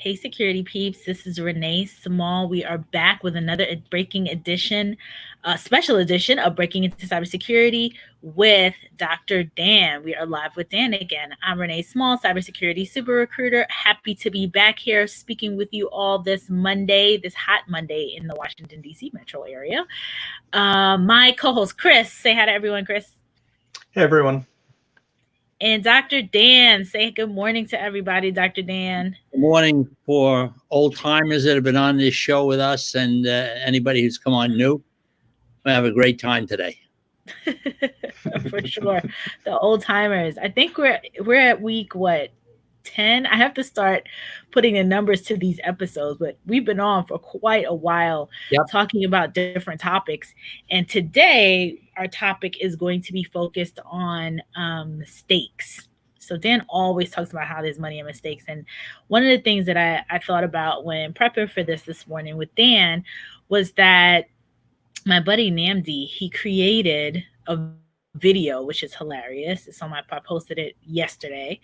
Hey, security peeps, this is Renee Small. We are back with another breaking edition, special edition of Breaking into Cybersecurity with Dr. Dan. We are live with Dan again. I'm Renee Small, cybersecurity super recruiter. Happy to be back here speaking with you all this Monday, this hot Monday in the Washington, D.C. metro area. My co-host, Chris. Say hi to everyone, Chris. Hey, everyone. And Dr. Dan, say good morning to everybody, Dr. Dan. Good morning for old timers that have been on this show with us and anybody who's come on new. We have a great time today. For sure. The old timers. I think we're at week, 10? I have to start putting the numbers to these episodes, but we've been on for quite a while talking about different topics. And today our topic is going to be focused on mistakes. So Dan always talks about how there's money in mistakes. And one of the things that I thought about when prepping for this morning with Dan was that my buddy Namdi, he created a video, which is hilarious. It's on I posted it yesterday.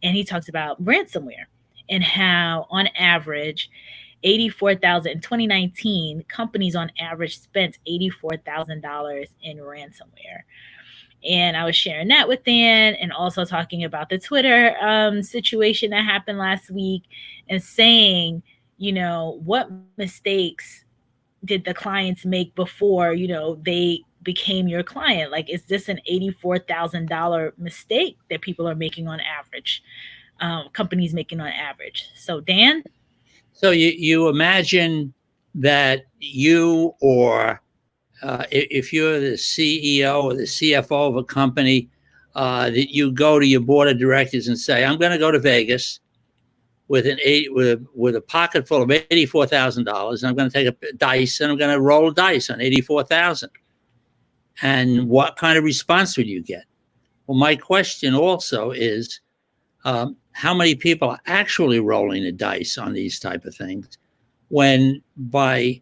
And he talks about ransomware and how on average, in 2019, companies on average spent $84,000 in ransomware. And I was sharing that with Dan and also talking about the Twitter situation that happened last week and saying, what mistakes did the clients make before, they became your client? Like, is this an $84,000 mistake that people are making on average, companies making on average? So Dan? So you imagine that you or if you're the CEO or the CFO of a company, that you go to your board of directors and say, I'm going to go to Vegas with a pocket full of $84,000, and I'm going to take a dice and I'm going to roll a dice on $84,000. And what kind of response would you get? Well, my question also is, how many people are actually rolling the dice on these type of things, when by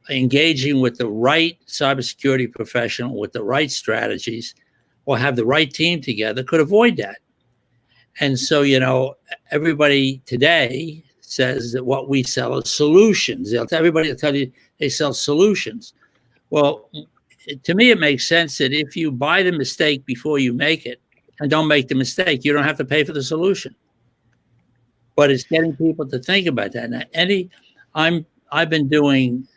engaging with the right cybersecurity professional with the right strategies or have the right team together could avoid that? And so, everybody today says that what we sell is solutions. Everybody will tell you they sell solutions. Well, to me, it makes sense that if you buy the mistake before you make it and don't make the mistake, you don't have to pay for the solution. But it's getting people to think about that. Now, I've been doing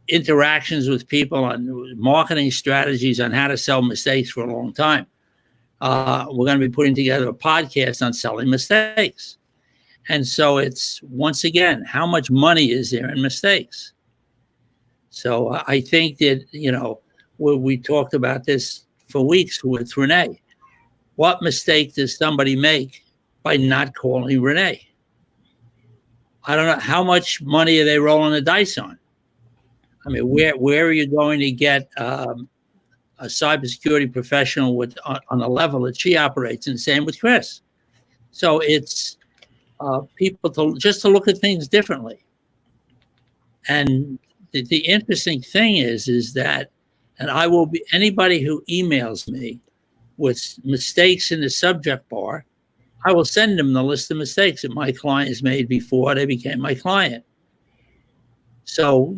interactions with people on marketing strategies on how to sell mistakes for a long time. We're going to be putting together a podcast on selling mistakes. And so it's, once again, how much money is there in mistakes? So I think that, we talked about this for weeks with Renee. What mistake does somebody make by not calling Renee? I don't know. How much money are they rolling the dice on? I mean, where are you going to get a cybersecurity professional on the level that she operates, and same with Chris? So it's people to look at things differently. And the interesting thing is that, and I will be, anybody who emails me with mistakes in the subject bar, I will send them the list of mistakes that my clients made before they became my client. So,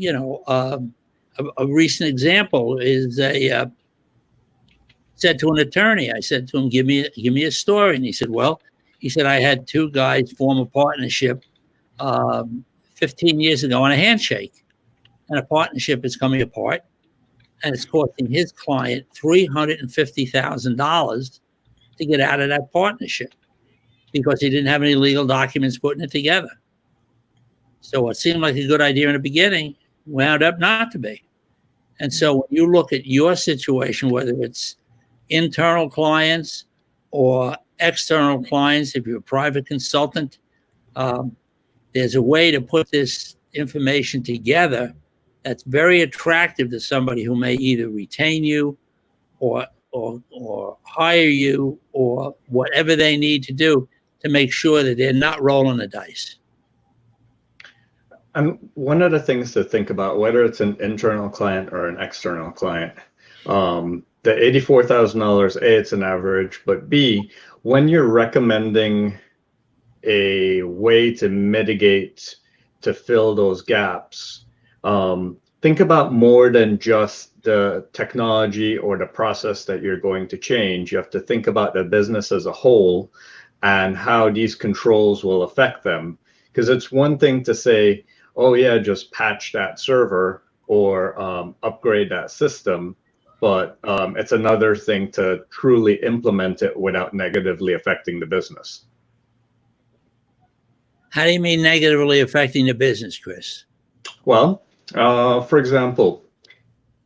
a recent example is said to an attorney, I said to him, give me a story. And he said, I had two guys form a partnership 15 years ago on a handshake. And a partnership is coming apart, and it's costing his client $350,000 to get out of that partnership because he didn't have any legal documents putting it together. So what seemed like a good idea in the beginning wound up not to be. And so when you look at your situation, whether it's internal clients or external clients, if you're a private consultant, there's a way to put this information together that's very attractive to somebody who may either retain you or hire you or whatever they need to do to make sure that they're not rolling the dice. And one of the things to think about, whether it's an internal client or an external client, the $84,000, A, it's an average, but B, when you're recommending a way to mitigate, to fill those gaps, think about more than just the technology or the process that you're going to change. You have to think about the business as a whole and how these controls will affect them. Because it's one thing to say, oh yeah, just patch that server or upgrade that system. But it's another thing to truly implement it without negatively affecting the business. How do you mean negatively affecting the business, Chris? Well, for example,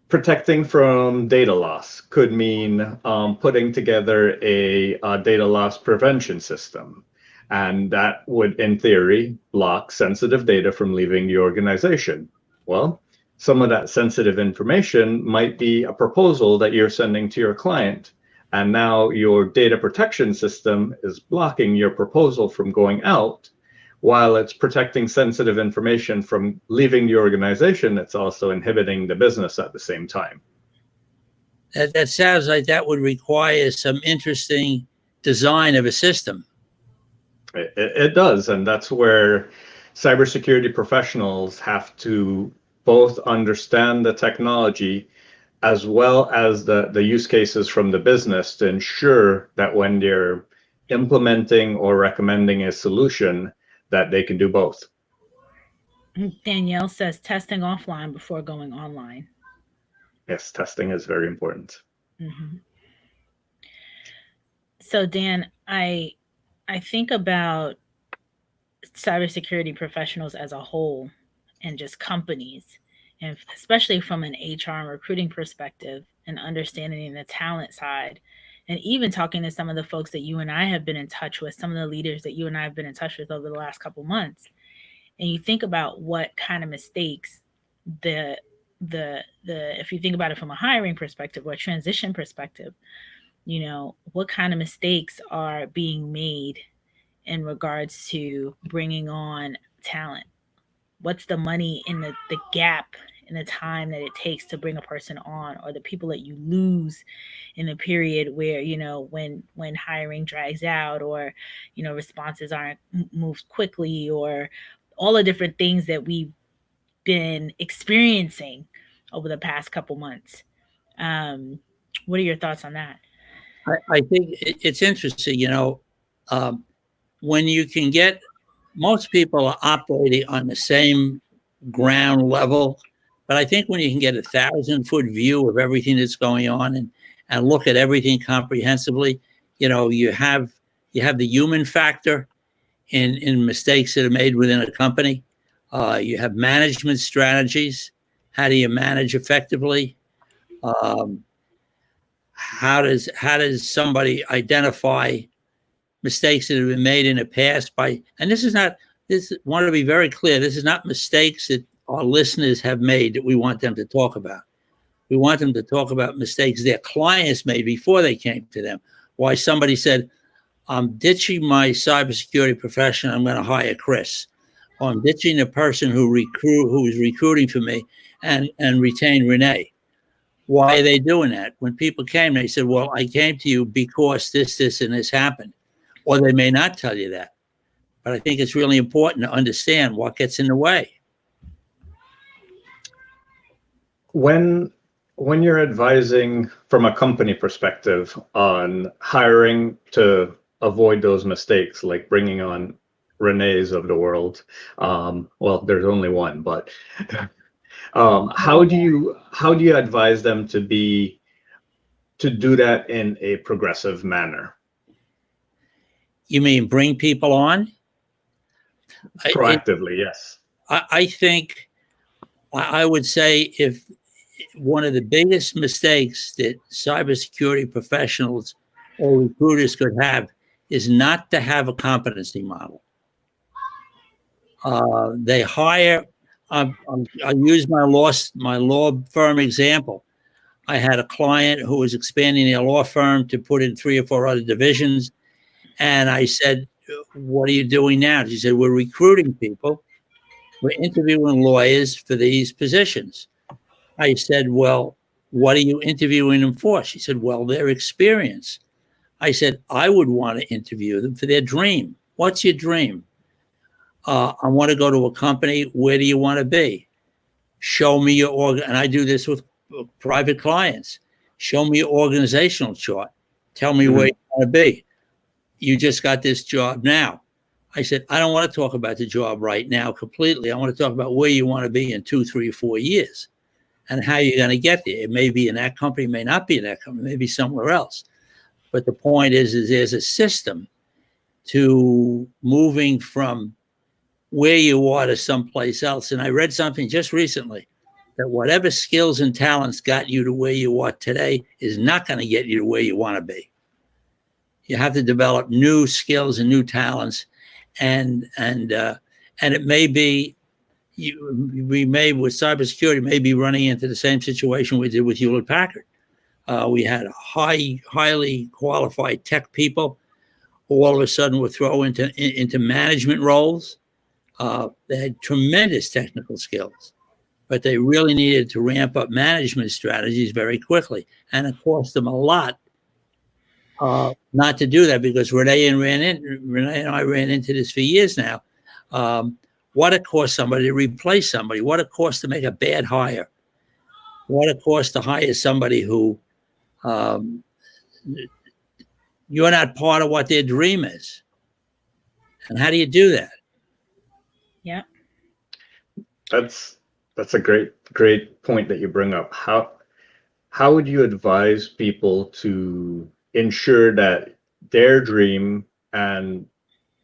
protecting from data loss could mean putting together a data loss prevention system. And that would, in theory, block sensitive data from leaving the organization. Well, some of that sensitive information might be a proposal that you're sending to your client. And now your data protection system is blocking your proposal from going out. While it's protecting sensitive information from leaving the organization, it's also inhibiting the business at the same time. That sounds like that would require some interesting design of a system. It does, and that's where cybersecurity professionals have to both understand the technology as well as the use cases from the business to ensure that when they're implementing or recommending a solution, that they can do both. Danielle says testing offline before going online. Yes, testing is very important. Mm-hmm. So Dan, I think about cybersecurity professionals as a whole and just companies, and especially from an HR and recruiting perspective and understanding the talent side, and even talking to some of the folks that you and I have been in touch with, some of the leaders that you and I have been in touch with over the last couple months. And you think about what kind of mistakes the if you think about it from a hiring perspective or a transition perspective, you know, what kind of mistakes are being made in regards to bringing on talent? What's the money in the gap in the time that it takes to bring a person on, or the people that you lose in the period where, you know, when hiring drags out, or, you know, responses aren't moved quickly, or all the different things that we've been experiencing over the past couple months. What are your thoughts on that? I think it's interesting, you know, when you can get, most people are operating on the same ground level, but I think when you can get 1,000-foot view of everything that's going on and look at everything comprehensively, you know, you have the human factor in mistakes that are made within a company. You have management strategies. How do you manage effectively? How does somebody identify mistakes that have been made in the past and this is not, want to be very clear, this is not mistakes that our listeners have made that we want them to talk about. We want them to talk about mistakes their clients made before they came to them. Why somebody said, I'm ditching my cybersecurity profession, I'm going to hire Chris. Or I'm ditching the person who is recruiting for me and retain Renee. Why are they doing that? When people came, they said, well, I came to you because this, and this happened. Or they may not tell you that. But I think it's really important to understand what gets in the way. When you're advising from a company perspective on hiring to avoid those mistakes, like bringing on Renee's of the world, well, there's only one, but how do you advise them to do that in a progressive manner? You mean bring people on? Proactively, yes. I think I would say if one of the biggest mistakes that cybersecurity professionals or recruiters could have is not to have a competency model. They hire. I'll use my law firm example. I had a client who was expanding their law firm to put in 3 or 4 other divisions. And I said, what are you doing now? She said, we're recruiting people. We're interviewing lawyers for these positions. I said, well, what are you interviewing them for? She said, well, their experience. I said, I would want to interview them for their dream. What's your dream? I want to go to a company. Where do you want to be? Show me your and I do this with private clients. Show me your organizational chart. Tell me where you want to be. You just got this job now. I said, I don't want to talk about the job right now completely. I want to talk about where you want to be in 2, 3, 4 years and how you're going to get there. It may be in that company, it may not be in that company, maybe somewhere else. But the point is there's a system to moving from where you are to someplace else. And I read something just recently that whatever skills and talents got you to where you are today is not going to get you to where you want to be. You have to develop new skills and new talents, and it may be we may with cybersecurity may be running into the same situation we did with Hewlett Packard. We had highly qualified tech people who all of a sudden were thrown into management roles. They had tremendous technical skills, but they really needed to ramp up management strategies very quickly, and it cost them a lot. Not to do that, because Renee and I ran into this for years now. What it costs somebody to replace somebody, what it costs to make a bad hire, what it costs to hire somebody who you're not part of what their dream is. And how do you do that? Yeah. That's a great point that you bring up. How would you advise people to ensure that their dream and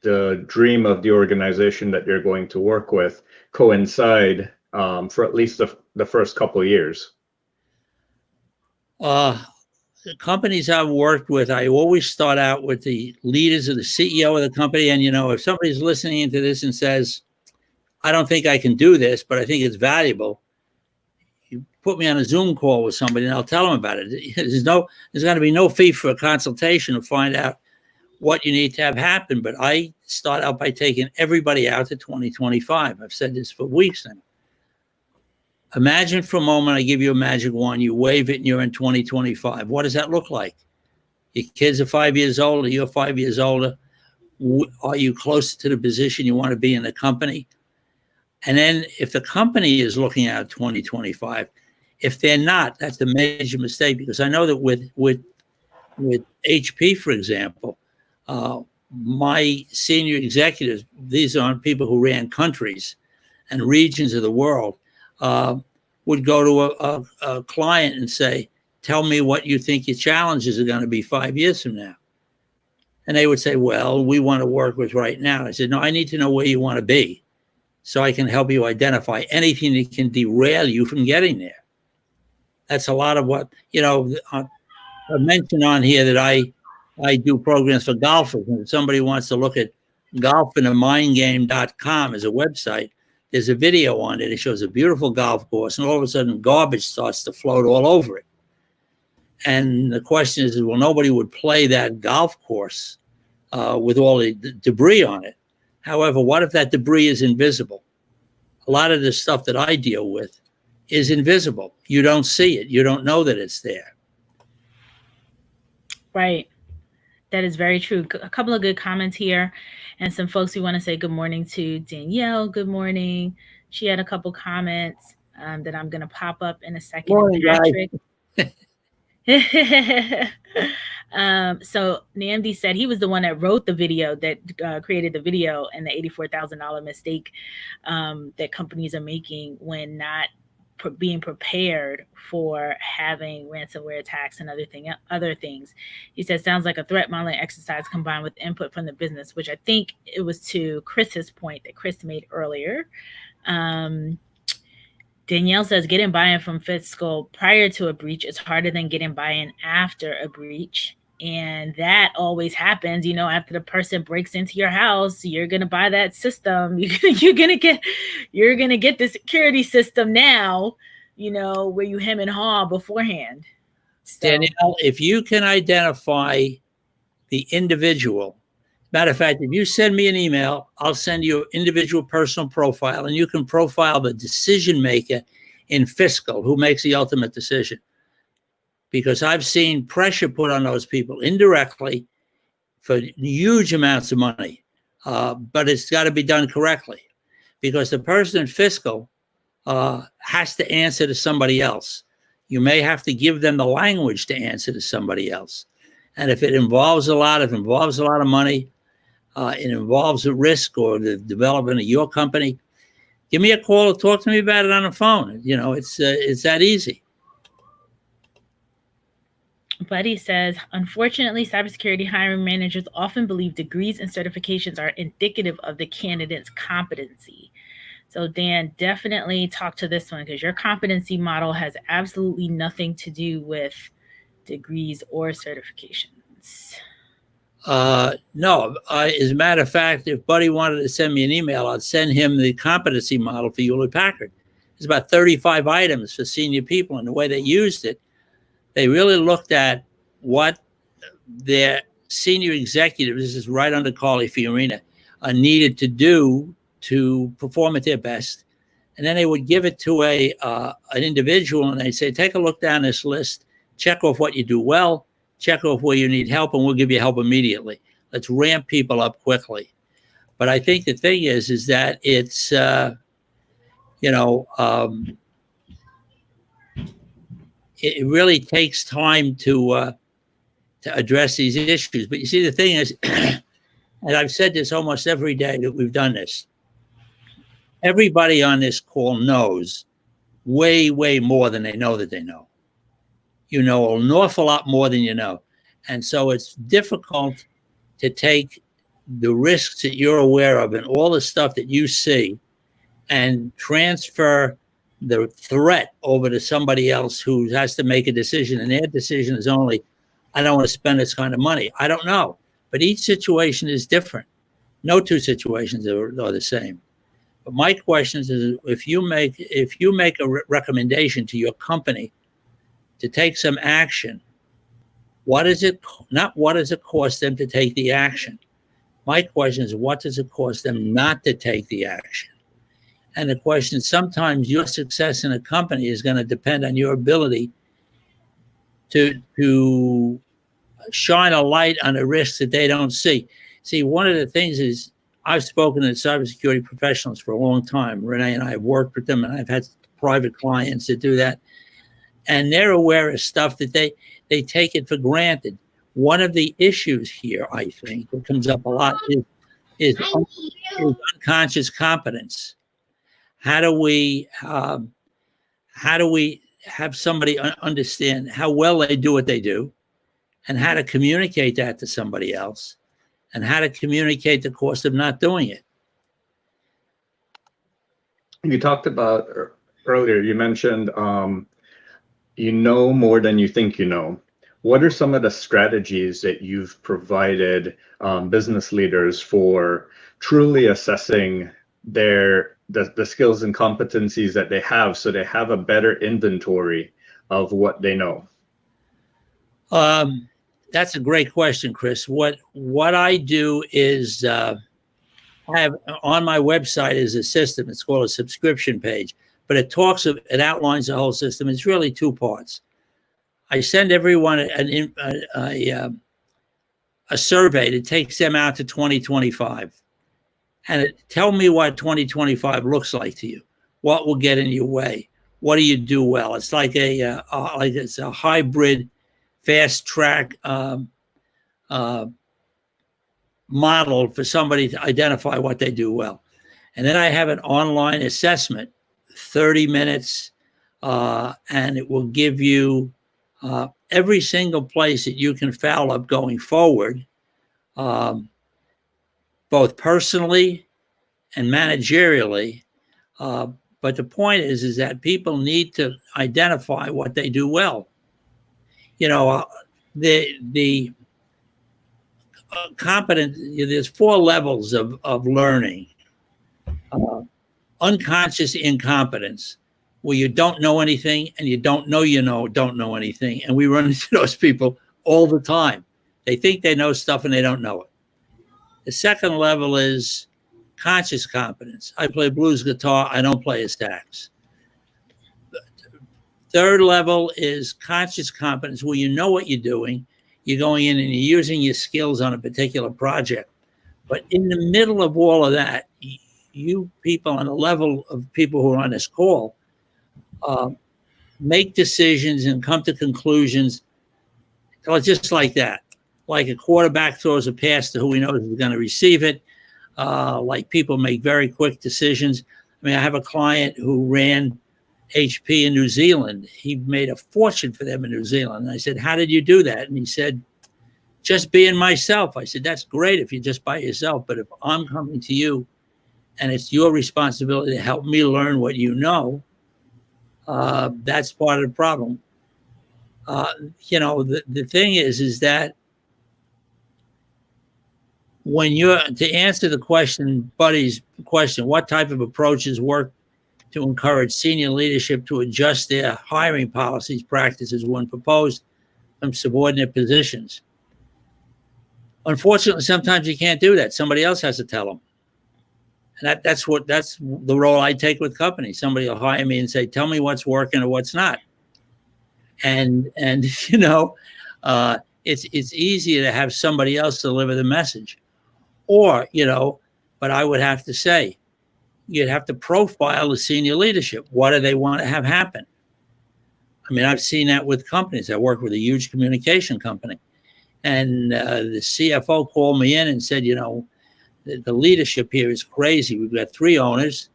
the dream of the organization that you're going to work with coincide for at least the first couple of years? The companies I've worked with, I always start out with the leaders or the CEO of the company. And, if somebody's listening to this and says, I don't think I can do this, but I think it's valuable, you put me on a Zoom call with somebody and I'll tell them about it. There's going to be no fee for a consultation to find out what you need to have happen. But I start out by taking everybody out to 2025. I've said this for weeks now. Imagine for a moment, I give you a magic wand, you wave it and you're in 2025. What does that look like? Your kids are 5 years older, you're 5 years older. Are you closer to the position you want to be in the company? And then if the company is looking at 2025, if they're not, that's a major mistake, because I know that with HP, for example, my senior executives, these aren't people who ran countries and regions of the world, would go to a client and say, tell me what you think your challenges are going to be 5 years from now. And they would say, well, we want to work with right now. I said, no, I need to know where you want to be so I can help you identify anything that can derail you from getting there. That's a lot of what, I mentioned on here that I do programs for golfers. And if somebody wants to look at golfinamindgame.com as a website, there's a video on it. It shows a beautiful golf course, and all of a sudden garbage starts to float all over it. And the question is, well, nobody would play that golf course with all the debris on it. However, what if that debris is invisible? A lot of the stuff that I deal with is invisible. You don't see it. You don't know that it's there. Right. That is very true. A couple of good comments here, and some folks we want to say good morning to. Danielle, good morning. She had a couple comments that I'm going to pop up in a second. Morning, Patrick. So Namdi said he was the one that wrote the video, that created the video, and the $84,000 mistake that companies are making when not being prepared for having ransomware attacks and other things. He said, sounds like a threat modeling exercise combined with input from the business, which I think it was to Chris's point that Chris made earlier. Danielle says, getting buy-in from fiscal prior to a breach is harder than getting buy-in after a breach. And that always happens, after the person breaks into your house, you're going to buy that system. You're going to get the security system now, where you hem and haw beforehand. So, Danielle, if you can identify the individual, matter of fact, if you send me an email, I'll send you an individual personal profile, and you can profile the decision maker in fiscal who makes the ultimate decision. Because I've seen pressure put on those people indirectly for huge amounts of money. but it's got to be done correctly, because the person in fiscal has to answer to somebody else. You may have to give them the language to answer to somebody else. And if it involves a lot of money, it involves a risk or the development of your company, give me a call or talk to me about it on the phone. It's that easy. Buddy says, unfortunately, cybersecurity hiring managers often believe degrees and certifications are indicative of the candidate's competency. So Dan, definitely talk to this one, because your competency model has absolutely nothing to do with degrees or certifications. No, as a matter of fact, if Buddy wanted to send me an email, I'd send him the competency model for Hewlett Packard. It's about 35 items for senior people, and the way they used it, they really looked at what their senior executives, this is right under Carly Fiorina, needed to do to perform at their best. And then they would give it to an individual, and they say, take a look down this list, check off what you do well, check off where you need help, and we'll give you help immediately. Let's ramp people up quickly. But I think the thing is that it's, it really takes time to address these issues. But you see, the thing is, and I've said this almost every day that we've done this, everybody on this call knows way, way more than they know that they know. You know an awful lot more than you know. And so it's difficult to take the risks that you're aware of and all the stuff that you see and transfer the threat over to somebody else who has to make a decision. And their decision is only, I don't want to spend this kind of money. I don't know. But each situation is different. No two situations are the same. But my question is, if you make a recommendation to your company to take some action, what does it cost them to take the action? My question is, what does it cost them not to take the action? And the question, sometimes your success in a company is going to depend on your ability to shine a light on the risks that they don't see. See, one of the things is, I've spoken to cybersecurity professionals for a long time. Renee and I have worked with them, and I've had private clients that do that. And they're aware of stuff that they take it for granted. One of the issues here, I think, that comes up a lot is unconscious competence. How do we have somebody understand how well they do what they do, and how to communicate that to somebody else, and how to communicate the cost of not doing it? You talked about earlier, you mentioned you know more than you think you know. What are some of the strategies that you've provided business leaders for truly assessing the skills and competencies that they have, so they have a better inventory of what they know? That's a great question, Chris. What I do is I have on my website is a system. It's called a subscription page, but it outlines the whole system. It's really two parts. I send everyone a survey that takes them out to 2025, and tell me what 2025 looks like to you. What will get in your way? What do you do well? It's like it's a hybrid, fast track model for somebody to identify what they do well. And then I have an online assessment, 30 minutes, and it will give you every single place that you can foul up going forward, both personally and managerially. But the point is that people need to identify what they do well. The competent, there's 4 levels of learning. Unconscious incompetence, where you don't know anything and you don't know anything. And we run into those people all the time. They think they know stuff and they don't know it. The second level is conscious competence. I play blues guitar, I don't play a sax. Third level is conscious competence, where you know what you're doing. You're going in and you're using your skills on a particular project. But in the middle of all of that, you people on the level of people who are on this call make decisions and come to conclusions just like that. Like a quarterback throws a pass to who he knows is going to receive it. Like people make very quick decisions. I mean, I have a client who ran HP in New Zealand. He made a fortune for them in New Zealand. And I said, how did you do that? And he said, just being myself. I said, that's great if you're just by yourself. But if I'm coming to you and it's your responsibility to help me learn what you know, that's part of the problem. The thing is that when you're to answer the question, Buddy's question, what type of approaches work to encourage senior leadership to adjust their hiring policies, practices when proposed from subordinate positions? Unfortunately, sometimes you can't do that. Somebody else has to tell them. And that's the role I take with companies. Somebody will hire me and say, tell me what's working or what's not. And it's easier to have somebody else deliver the message. Or, but I would have to say, you'd have to profile the senior leadership. What do they want to have happen? I mean, I've seen that with companies. I work with a huge communication company. And the CFO called me in and said, the leadership here is crazy. We've got 3 owners,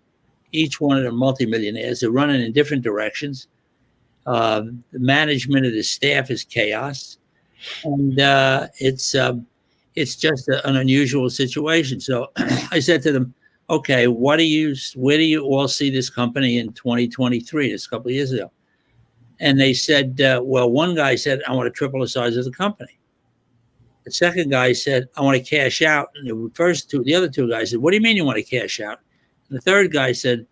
each one of them multimillionaires. They're running in different directions. The management of the staff is chaos. And it's just an unusual situation. So I said to them, okay, where do you all see this company in 2023, just a couple of years ago? And they said, well, one guy said, I want to triple the size of the company. The second guy said, I want to cash out. And the other 2 guys said, what do you mean you want to cash out? And the third guy said,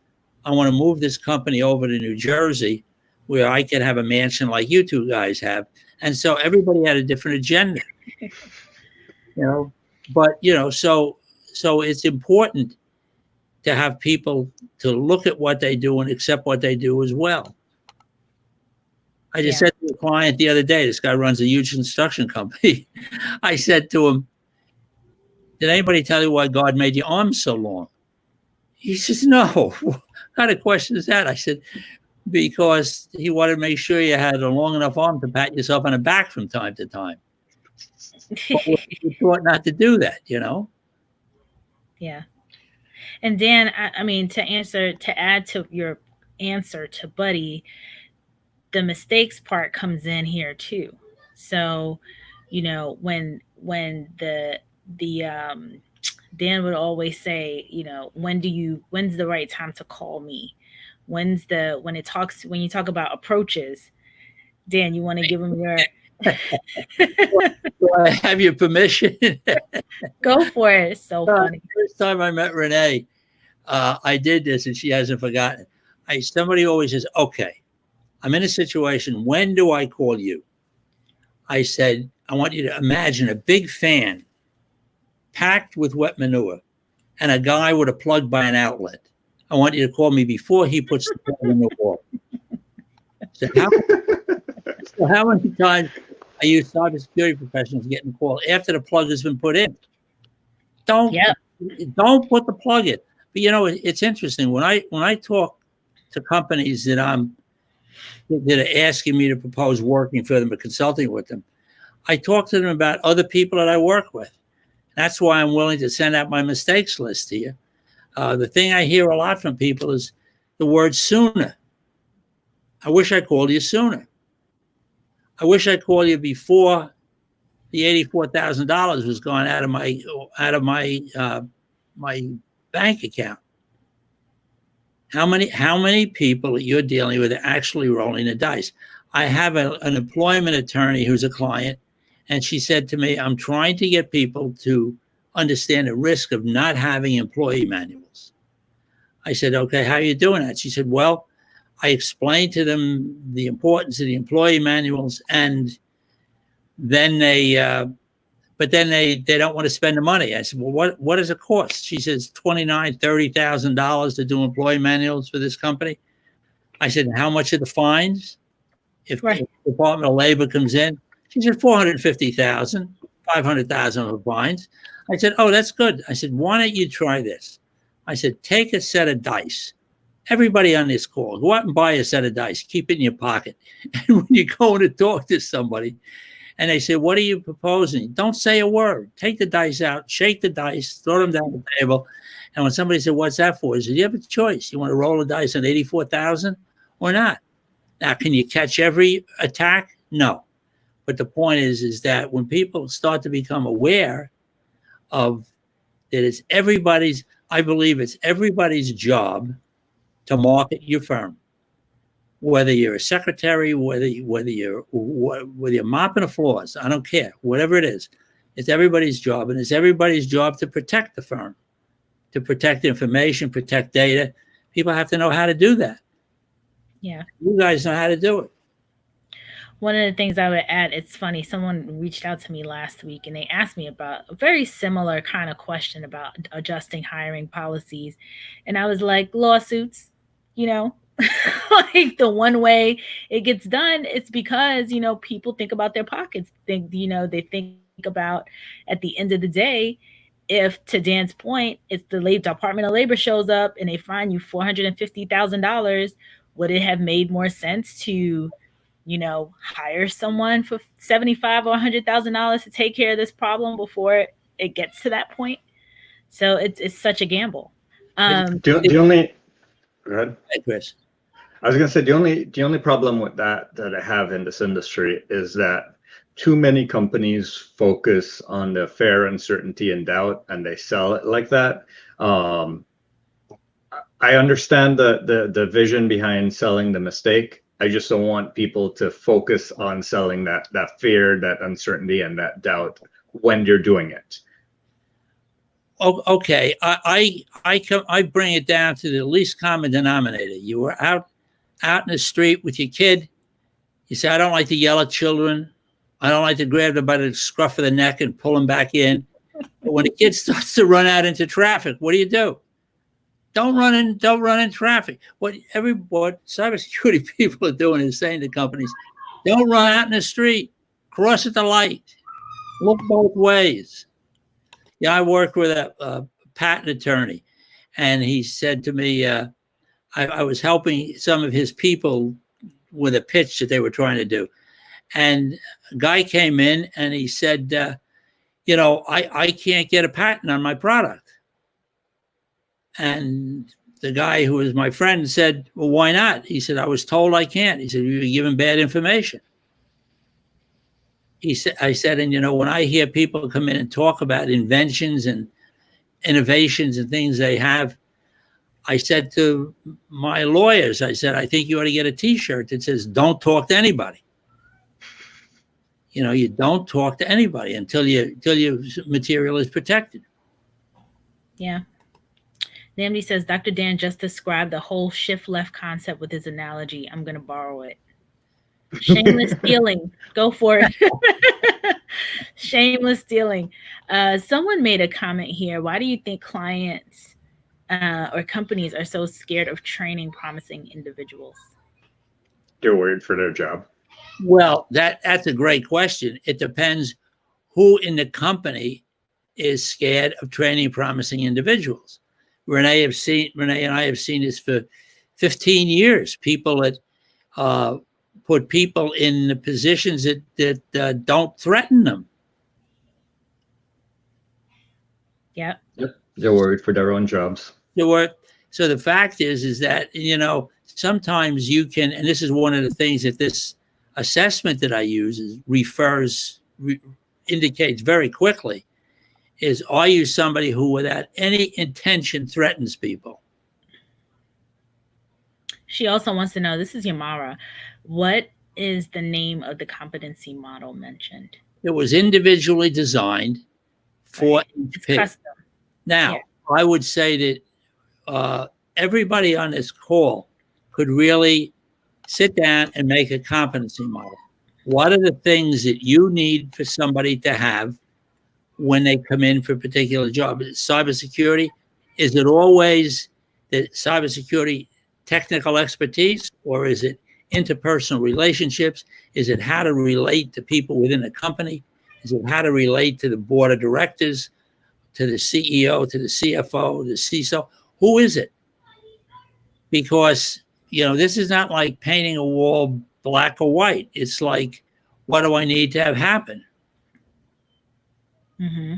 I want to move this company over to New Jersey where I can have a mansion like you 2 guys have. And so everybody had a different agenda, but, so it's important to have people to look at what they do and accept what they do as well. I just said to a client the other day, this guy runs a huge construction company. I said to him, did anybody tell you why God made your arms so long? He says, no. What kind of question is that? I said, because he wanted to make sure you had a long enough arm to pat yourself on the back from time to time. But we thought not to do that, Yeah. And Dan, I mean, to add to your answer to Buddy, the mistakes part comes in here too. So, when the Dan would always say, when's the right time to call me? When you talk about approaches, Dan, you want to give them your Do I have your permission? Go for it. It's so funny. The first time I met Renee, I did this and she hasn't forgotten. Somebody always says, okay, I'm in a situation. When do I call you? I said, I want you to imagine a big fan packed with wet manure and a guy with a plug by an outlet. I want you to call me before he puts the plug in the wall. So how many times I use cybersecurity professionals getting called after the plug has been put in? Don't put the plug in. But it's interesting when I talk to companies that are asking me to propose working for them or consulting with them, I talk to them about other people that I work with. That's why I'm willing to send out my mistakes list to you. The thing I hear a lot from people is the word sooner. I wish I called you sooner. I wish I called you before the $84,000 was gone out of my bank account. How many people that you're dealing with are actually rolling the dice? I have an employment attorney who's a client, and she said to me, I'm trying to get people to understand the risk of not having employee manuals. I said, okay, how are you doing that? She said, well, I explained to them the importance of the employee manuals, and then they don't want to spend the money. I said, well, what does it cost? She says $29,000, $30,000 to do employee manuals for this company. I said, how much are the fines if the Department of Labor comes in? She said $450,000, 500,000 of fines. I said, oh, that's good. I said, why don't you try this? I said, take a set of dice. Everybody on this call, go out and buy a set of dice. Keep it in your pocket. And when you go to talk to somebody and they say, what are you proposing? Don't say a word. Take the dice out, shake the dice, throw them down the table. And when somebody said, what's that for? I said, you have a choice. You want to roll the dice on 84,000 or not? Now, can you catch every attack? No. But the point is that when people start to become aware of that, it's everybody's, I believe it's everybody's job to market your firm. Whether you're a secretary, whether you're mopping the floors, I don't care. Whatever it is, it's everybody's job, and it's everybody's job to protect the firm, to protect information, protect data. People have to know how to do that. Yeah, you guys know how to do it. One of the things I would add, it's funny, someone reached out to me last week and they asked me about a very similar kind of question about adjusting hiring policies. And I was like, lawsuits, like the one way it gets done, it's because, people think about their pockets. They think about at the end of the day, if, to Dan's point, it's the Department of Labor shows up and they fine you $450,000, would it have made more sense to hire someone for $75,000 or $100,000 to take care of this problem before it gets to that point? So it's such a gamble. The only, go ahead. Hey, Chris. I was going to say the only problem with that I have in this industry is that too many companies focus on the fair uncertainty and doubt, and they sell it like that. I understand the vision behind selling the mistake. I just don't want people to focus on selling that fear, that uncertainty, and that doubt when you're doing it. Oh, okay. I bring it down to the least common denominator. You were out in the street with your kid. You say, I don't like to yell at children. I don't like to grab them by the scruff of the neck and pull them back in. But when a kid starts to run out into traffic, what do? Don't run in traffic. What cybersecurity people are doing is saying to companies, don't run out in the street, cross at the light, look both ways. Yeah, I worked with a patent attorney, and he said to me, I was helping some of his people with a pitch that they were trying to do. And a guy came in and he said, I can't get a patent on my product. And the guy who was my friend said, well, why not? He said, I was told I can't. He said, you were given bad information. I said, and when I hear people come in and talk about inventions and innovations and things they have, I said to my lawyers, I said, I think you ought to get a T-shirt that says, don't talk to anybody. You don't talk to anybody until your material is protected. Yeah. Namdi says, Dr. Dan just described the whole shift left concept with his analogy. I'm going to borrow it. Shameless stealing. Go for it. Shameless stealing. Someone made a comment here. Why do you think clients or companies are so scared of training promising individuals? They're worried for their job. Well, that's a great question. It depends who in the company is scared of training promising individuals. Renee and I have seen this for 15 years. People that put people in the positions that don't threaten them. Yeah. Yep. They're worried for their own jobs. So the fact is that, sometimes you can, and this is one of the things that this assessment that I use indicates very quickly, is, are you somebody who without any intention threatens people? She also wants to know, this is Yamara, what is the name of the competency model mentioned? It was individually designed for each pitch. Custom. Now, yeah. I would say that everybody on this call could really sit down and make a competency model. What are the things that you need for somebody to have when they come in for a particular job? Cybersecurity, is it always the cybersecurity technical expertise, or is it interpersonal relationships? Is it how to relate to people within a company? Is it how to relate to the board of directors, to the CEO, to the CFO, the CISO? Who is it? Because, this is not like painting a wall black or white. It's like, what do I need to have happen? Mm-hmm.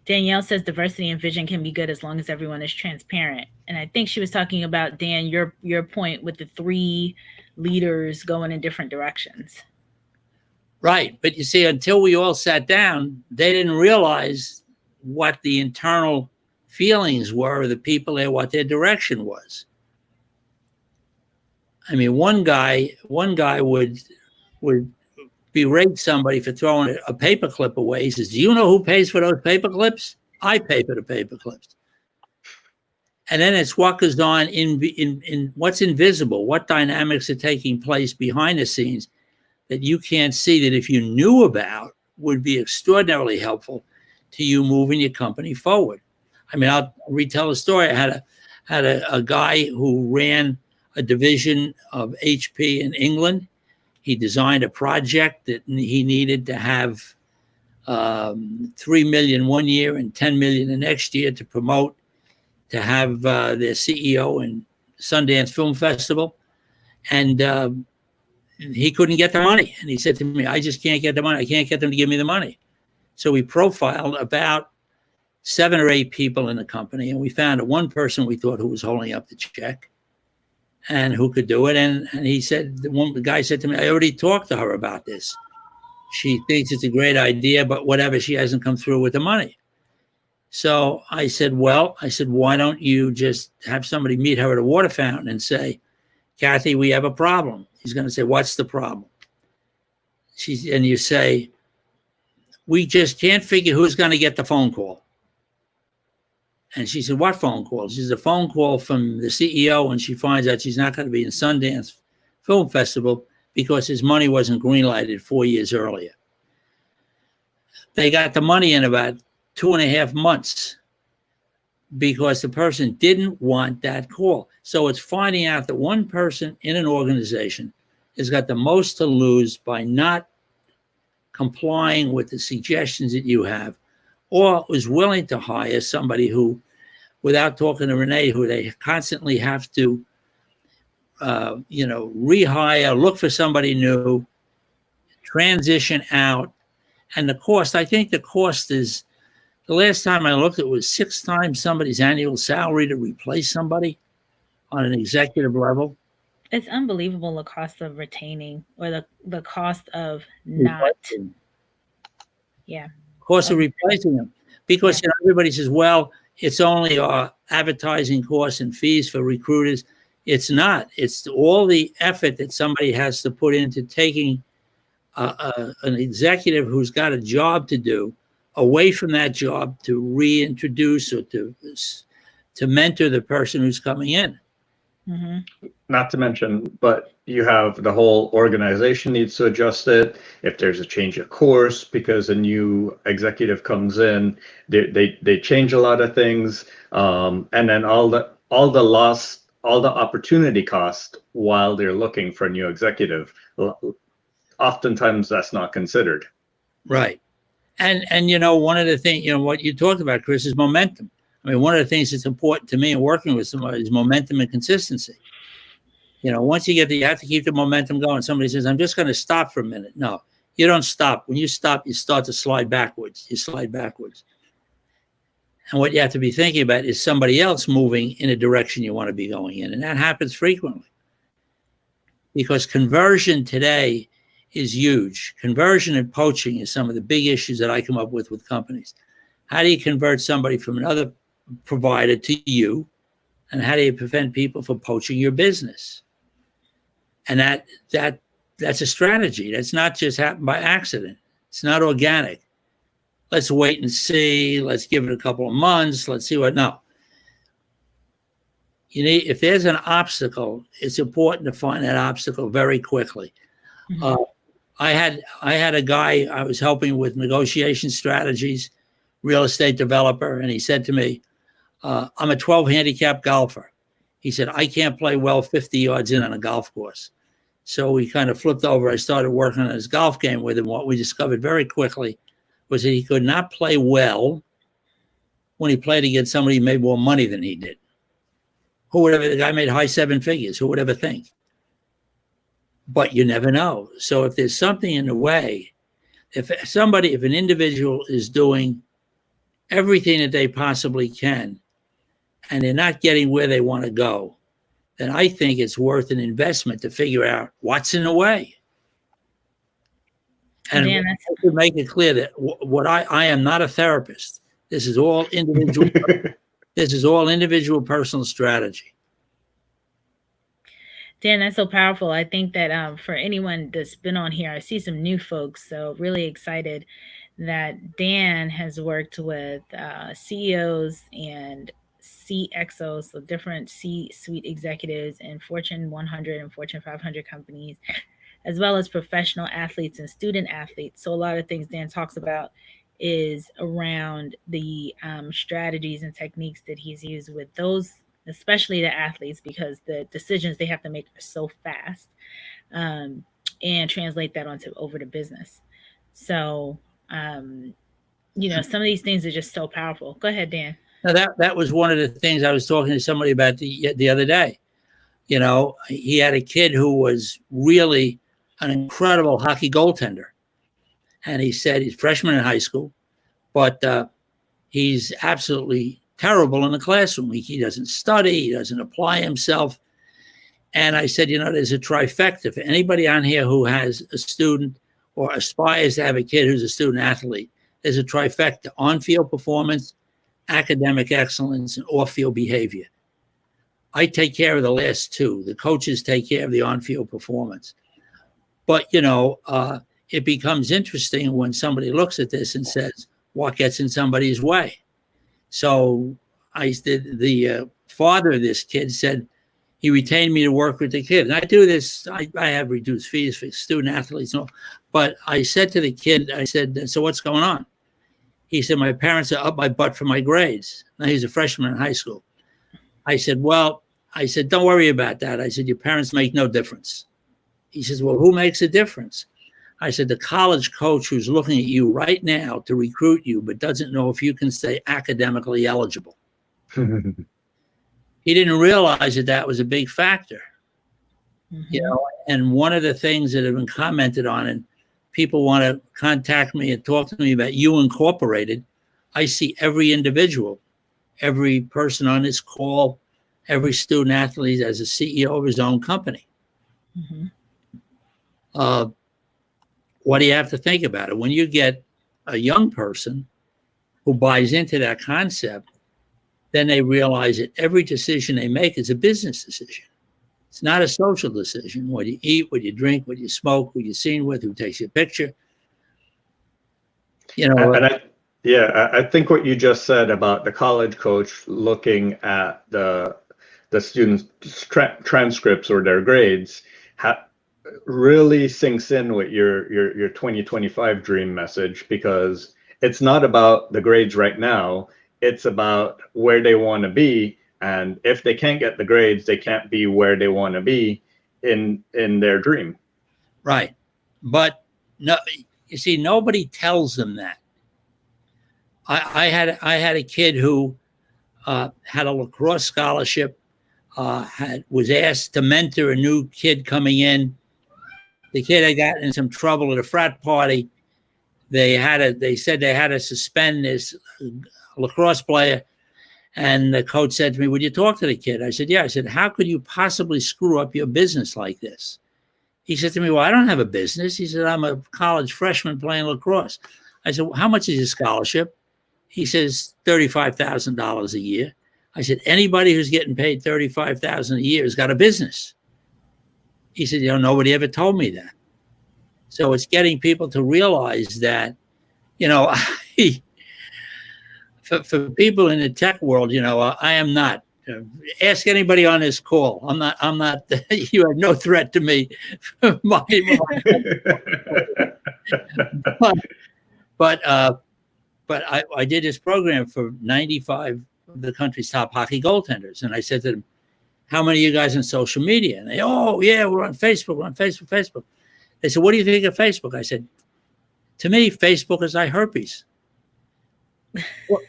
Danielle says diversity and vision can be good as long as everyone is transparent. And I think she was talking about, Dan, your point with the 3 leaders going in different directions. Right. But you see, until we all sat down, they didn't realize what the internal feelings were of the people there, what their direction was. I mean, one guy would berate somebody for throwing a paperclip away. He says, "Do you know who pays for those paperclips? I pay for the paperclips." And then it's what goes on in what's invisible, what dynamics are taking place behind the scenes that you can't see, that if you knew about would be extraordinarily helpful to you moving your company forward. I mean, I'll retell a story. I had a guy who ran a division of HP in England. He designed a project that he needed to have $3 million one year and $10 million the next year to promote, to have their CEO in Sundance Film Festival. And he couldn't get the money. And he said to me, "I just can't get the money. I can't get them to give me the money." So we profiled about 7 or 8 people in the company, and we found one person we thought who was holding up the check and who could do it. And he said, the guy said to me, "I already talked to her about this. She thinks it's a great idea, but whatever, she hasn't come through with the money." So I said, "Why don't you just have somebody meet her at a water fountain and say, 'Kathy, we have a problem.'" He's going to say, "What's the problem?" And you say, "We just can't figure who's going to get the phone call." And she said, "What phone call?" She said, "A phone call from the CEO, and she finds out she's not going to be in Sundance Film Festival because his money wasn't greenlighted 4 years earlier." They got the money in about 2.5 months because the person didn't want that call. So it's finding out that one person in an organization has got the most to lose by not complying with the suggestions that you have, or was willing to hire somebody who, without talking to Renee, who they constantly have to, rehire, look for somebody new, transition out. And the cost, I think the cost is, the last time I looked, it was 6 times somebody's annual salary to replace somebody on an executive level. It's unbelievable, the cost of retaining, or the cost of not. Yeah. Cost of replacing them. Because everybody says, well, it's only our advertising costs and fees for recruiters. It's not. It's all the effort that somebody has to put into taking an executive who's got a job to do away from that job to reintroduce or to mentor the person who's coming in. Mm-hmm. Not to mention, but you have the whole organization needs to adjust it. If there's a change of course because a new executive comes in, they change a lot of things, and then all the opportunity cost while they're looking for a new executive. Oftentimes that's not considered. Right. And one of the things, what you talked about, Chris, is momentum. I mean, one of the things that's important to me in working with somebody is momentum and consistency. Once you have to keep the momentum going. Somebody says, "I'm just going to stop for a minute." No, you don't stop. When you stop, you start to slide backwards. You slide backwards. And what you have to be thinking about is somebody else moving in a direction you want to be going in. And that happens frequently. Because conversion today is huge. Conversion and poaching is some of the big issues that I come up with companies. How do you convert somebody from another provider to you? And how do you prevent people from poaching your business? And that's a strategy. That's not just happened by accident. It's not organic. Let's wait and see. Let's give it a couple of months. Let's see what. No. If there's an obstacle, it's important to find that obstacle very quickly. Mm-hmm. I had a guy I was helping with negotiation strategies, real estate developer, and he said to me, "I'm a 12 handicap golfer." He said, "I can't play well 50 yards in on a golf course." So we kind of flipped over. I started working on his golf game with him. What we discovered very quickly was that he could not play well when he played against somebody who made more money than he did. Who would ever, the guy made high seven figures. Who would ever think? But you never know. So if there's something in the way, if an individual is doing everything that they possibly can, and they're not getting where they want to go, then I think it's worth an investment to figure out what's in the way. And to make it clear that what I am not a therapist. This is all individual. This is all individual personal strategy. Dan, that's so powerful. I think that for anyone that's been on here, I see some new folks. So really excited that Dan has worked with CEOs and CXOs, so different C-suite executives in Fortune 100 and Fortune 500 companies, as well as professional athletes and student athletes. So a lot of things Dan talks about is around the strategies and techniques that he's used with those, especially the athletes, because the decisions they have to make are so fast, and translate that over to business. So, some of these things are just so powerful. Go ahead, Dan. Now that was one of the things I was talking to somebody about the other day. He had a kid who was really an incredible hockey goaltender. And he said he's a freshman in high school, but he's absolutely terrible in the classroom. He doesn't study, he doesn't apply himself. And I said, there's a trifecta for anybody on here who has a student or aspires to have a kid who's a student athlete. There's a trifecta: on-field performance, academic excellence, and off-field behavior. I take care of the last two. The coaches take care of the on-field performance. But, it becomes interesting when somebody looks at this and says, what gets in somebody's way? So the father of this kid said he retained me to work with the kid. And I do this, I have reduced fees for student athletes and all. But I said to the kid, I said, so what's going on? He said, my parents are up my butt for my grades. Now he's a freshman in high school. I said, don't worry about that. I said, your parents make no difference. He says, well, who makes a difference? I said, the college coach who's looking at you right now to recruit you, but doesn't know if you can stay academically eligible. He didn't realize that was a big factor. Mm-hmm. And one of the things that have been commented on, and people want to contact me and talk to me about You Incorporated, I see every individual, every person on this call, every student athlete as a CEO of his own company. Mm-hmm. What do you have to think about it? When you get a young person who buys into that concept, then they realize that every decision they make is a business decision. It's not a social decision. What you eat, what you drink, what you smoke, who you're seen with, who takes your picture. I think what you just said about the college coach looking at the students' transcripts or their grades really sinks in with your 2025 dream message, because it's not about the grades right now. It's about where they want to be. And if they can't get the grades, they can't be where they want to be in their dream. Right. But no, you see, nobody tells them that. I had a kid who had a lacrosse scholarship, was asked to mentor a new kid coming in. The kid had gotten in some trouble at a frat party. They said they had to suspend this lacrosse player. And the coach said to me, would you talk to the kid? I said, yeah. I said, how could you possibly screw up your business like this? He said to me, well, I don't have a business. He said, I'm a college freshman playing lacrosse. I said, well, how much is your scholarship? He says, $35,000 a year. I said, anybody who's getting paid $35,000 a year has got a business. He said, nobody ever told me that. So it's getting people to realize that, for people in the tech world, I am not. Ask anybody on this call. I'm not. You have no threat to me. But I did this program for 95 of the country's top hockey goaltenders, and I said to them, how many of you guys on social media? And they, oh, yeah, we're on Facebook. We're on Facebook. They said, what do you think of Facebook? I said, to me, Facebook is like herpes.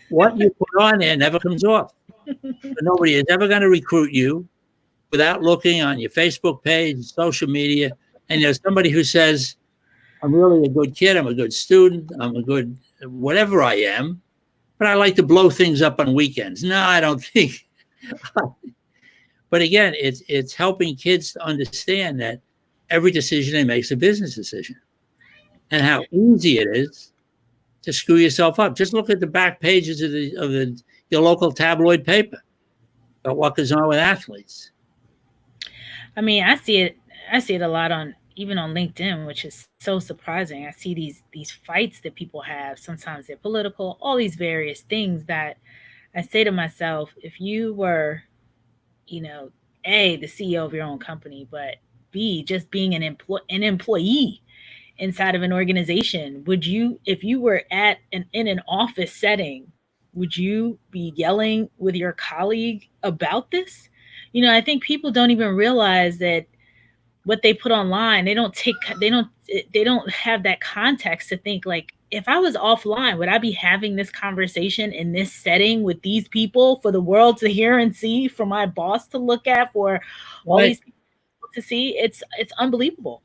What you put on there never comes off. So nobody is ever going to recruit you without looking on your Facebook page, social media. And there's somebody who says, I'm really a good kid. I'm a good student. I'm a good whatever I am. But I like to blow things up on weekends. No, I don't think. But again, it's helping kids to understand that every decision they make is a business decision, and how easy it is to screw yourself up. Just look at the back pages of your local tabloid paper about what goes on with athletes. I mean, I see it a lot even on LinkedIn, which is so surprising. I see these fights that people have. Sometimes they're political, all these various things that I say to myself, if you were, A, the CEO of your own company, but B, just being an employee inside of an organization, would you, if you were in an office setting, would you be yelling with your colleague about this? I think people don't even realize that what they put online, they don't have that context to think, like, if I was offline, would I be having this conversation in this setting with these people for the world to hear and see, for my boss to look at, for all these people to see? It's unbelievable.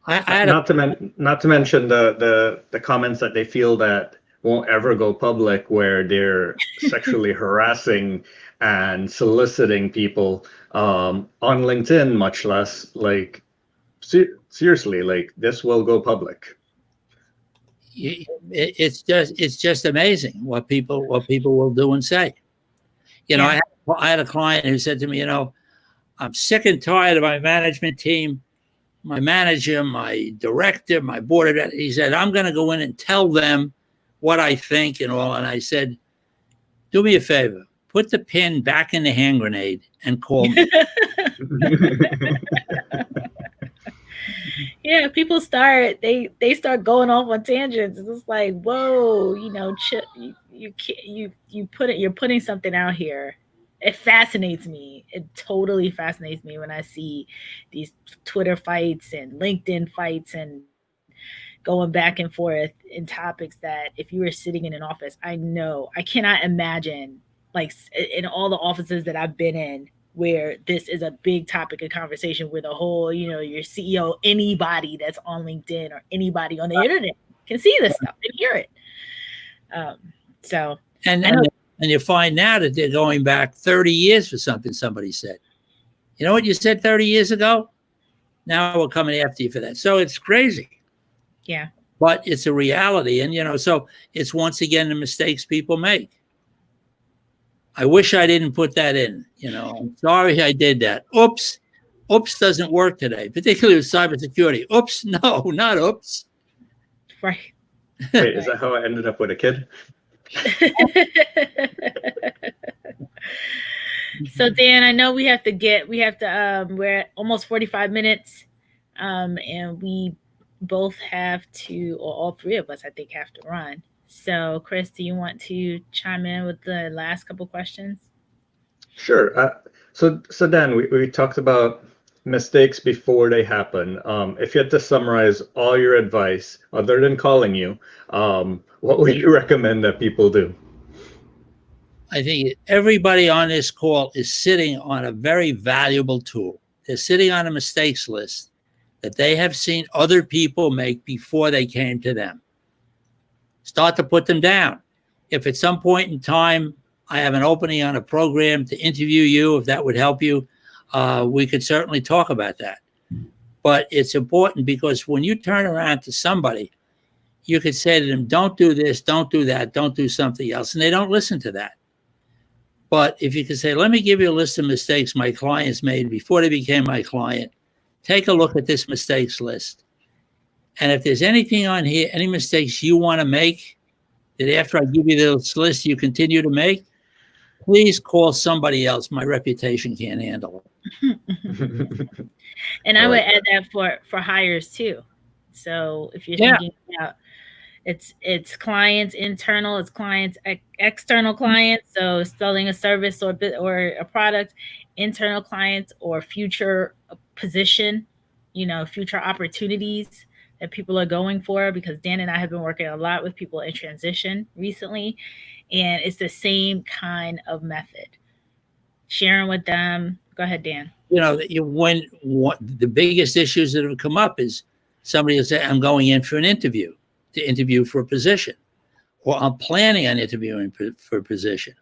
Not to mention the comments that they feel that won't ever go public, where they're sexually harassing and soliciting people on LinkedIn, much less like seriously, like this will go public. It's just amazing what people will do and say. I had a client who said to me, I'm sick and tired of my management team, my manager, my director, my board of directors. He said, I'm going to go in and tell them what I think and all. And I said, do me a favor, put the pin back in the hand grenade and call me. Yeah, people start going off on tangents. It's like, whoa, you're putting something out here. It fascinates me. It totally fascinates me when I see these Twitter fights and LinkedIn fights and going back and forth in topics that, if you were sitting in an office, I cannot imagine, like, in all the offices that I've been in, where this is a big topic of conversation with a whole, your CEO, anybody that's on LinkedIn or anybody on the internet can see this stuff and hear it. And you find now that they're going back 30 years for something somebody said. You know what you said 30 years ago? Now we're coming after you for that. So it's crazy. Yeah. But it's a reality. And, so it's once again the mistakes people make. I wish I didn't put that in. I'm sorry I did that. Oops. Oops doesn't work today, particularly with cybersecurity. Oops. No, not oops. Right. Wait, is that how I ended up with a kid? So Dan, I know we're at almost 45 minutes. And we both have to, or all three of us, I think, have to run. So Chris, do you want to chime in with the last couple questions? Sure. So Dan, we talked about mistakes before they happen. If you had to summarize all your advice, other than calling you, what would you recommend that people do? I think everybody on this call is sitting on a very valuable tool. They're sitting on a mistakes list that they have seen other people make before they came to them. Start to put them down. If at some point in time I have an opening on a program to interview you, if that would help you, we could certainly talk about that. But it's important, because when you turn around to somebody, you could say to them, don't do this, don't do that, don't do something else. And they don't listen to that. But if you could say, let me give you a list of mistakes my clients made before they became my client, take a look at this mistakes list. And if there's anything on here, any mistakes you want to make, that after I give you this list, you continue to make, please call somebody else. My reputation can't handle it. And I would add that for hires too. So if you're thinking about It's clients internal, it's clients external clients. So selling a service or a product, internal clients or future position, future opportunities that people are going for. Because Dan and I have been working a lot with people in transition recently, and it's the same kind of method. Sharing with them. Go ahead, Dan. When the biggest issues that have come up is somebody will say, I'm going in for an interview to interview for a position, or I'm planning on interviewing for a position.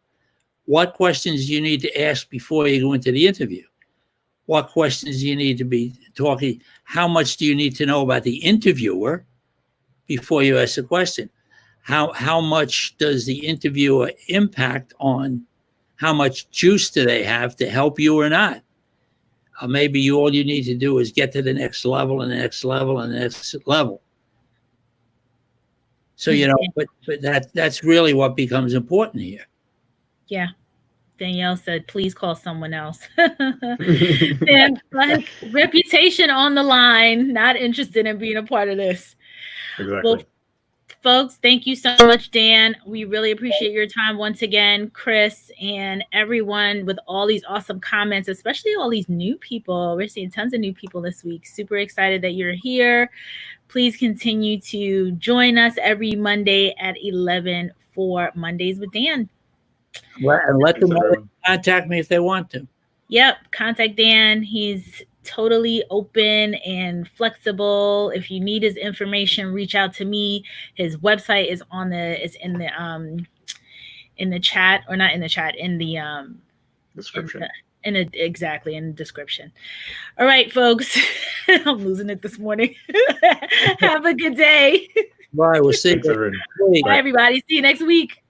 What questions do you need to ask before you go into the interview? What questions do you need to be talking? How much do you need to know about the interviewer before you ask a question? How much does the interviewer impact on how much juice do they have to help you or not? Maybe all you need to do is get to the next level and the next level and the next level. So, but that's really what becomes important here. Yeah. Danielle said, please call someone else. And like, reputation on the line, not interested in being a part of this. Exactly. Well, folks, thank you so much, Dan. We really appreciate your time once again, Chris, and everyone with all these awesome comments, especially all these new people. We're seeing tons of new people this week. Super excited that you're here. Please continue to join us every Monday at 11 for Mondays with Dan. And let them contact me if they want to. Yep. Contact Dan. He's totally open and flexible. If you need his information, reach out to me. His website is in the chat, or not in the chat, in the description. In the description. All right, folks. I'm losing it this morning. Have a good day. Bye. We'll see you. Bye, everybody. See you next week.